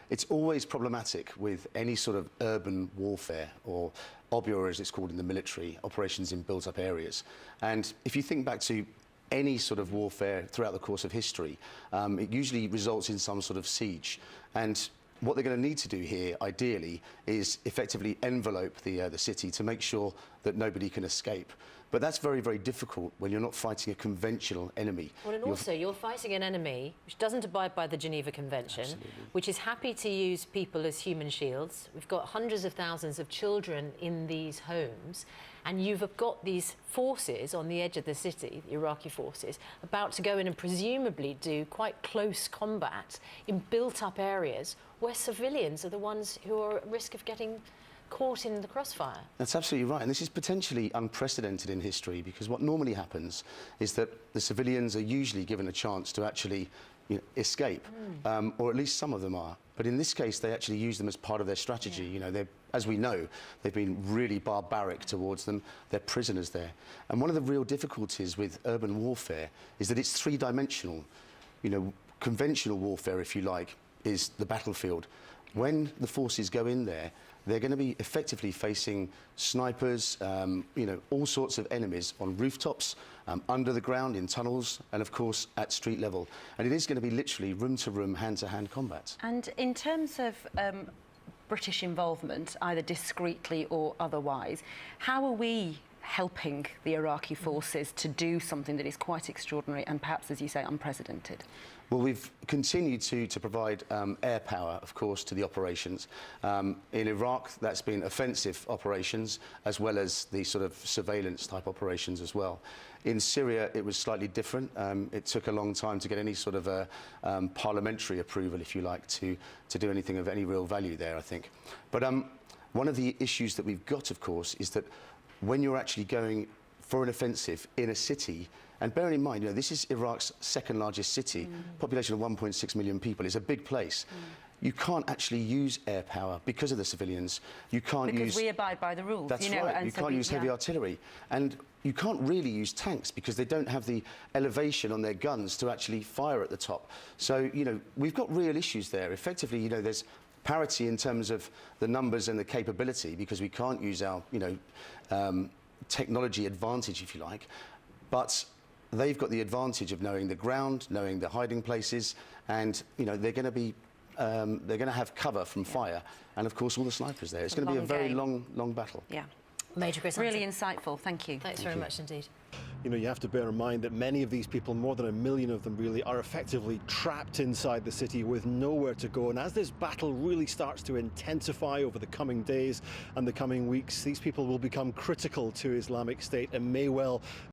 it's always problematic with any sort of urban warfare, or OBUR as it's called in the military, operations in built-up areas. And if you think back to any sort of warfare throughout the course of history, it usually results in some sort of siege. And what they're going to need to do here, ideally, is effectively envelope the city to make sure that nobody can escape. But that's very, very difficult when you're not fighting a conventional enemy. Well, and also, you're fighting an enemy which doesn't abide by the Geneva Convention, Absolutely. which is happy to use people as human shields. We've got hundreds of thousands of children in these homes, and you've got these forces on the edge of the city, the Iraqi forces, about to go in and presumably do quite close combat in built-up areas where civilians are the ones who are at risk of getting caught in the crossfire. That's absolutely right, and this is potentially unprecedented in history, because what normally happens is that the civilians are usually given a chance to actually escape, or at least some of them are. But in this case, they actually use them as part of their strategy. You know, as we know, they've been really barbaric towards them. They're prisoners there. And one of the real difficulties with urban warfare is that it's three-dimensional. You know, conventional warfare, if you like, is the battlefield. When the forces go in there, they're going to be effectively facing snipers, you know, all sorts of enemies on rooftops, under the ground, in tunnels, and of course at street level. And it is going to be literally room-to-room, hand-to-hand combat. And in terms of British involvement, either discreetly or otherwise, how are we helping the Iraqi forces to do something that is quite extraordinary and perhaps, as you say, unprecedented? Well, we've continued to provide air power, of course, to the operations. In Iraq, that's been offensive operations, as well as the sort of surveillance-type operations as well. In Syria, it was slightly different. It took a long time to get any sort of parliamentary approval, if you like, to do anything of any real value there, I think. But one of the issues that we've got, of course, is that when you're actually going for an offensive in a city, and bearing in mind, you know, this is Iraq's second largest city, population of 1.6 million people. It's a big place. You can't actually use air power because of the civilians. You can't use... Because we abide by the rules. That's you know, right. You can't use heavy artillery. And you can't really use tanks because they don't have the elevation on their guns to actually fire at the top. So, you know, we've got real issues there. Effectively, you know, there's parity in terms of the numbers and the capability, because we can't use our, you know, technology advantage, if you like. But they've got the advantage of knowing the ground, knowing the hiding places, and you know they're going to be, they're going to have cover from fire, and of course all the snipers there. It's going to be a very long battle. Yeah, Major Chris, really insightful. Thank you. Thanks very much indeed. You know, you have to bear in mind that many of these people, more than 1 million of them really, are effectively trapped inside the city with nowhere to go. And as this battle really starts to intensify over the coming days and the coming weeks, these people will become critical to Islamic State and may well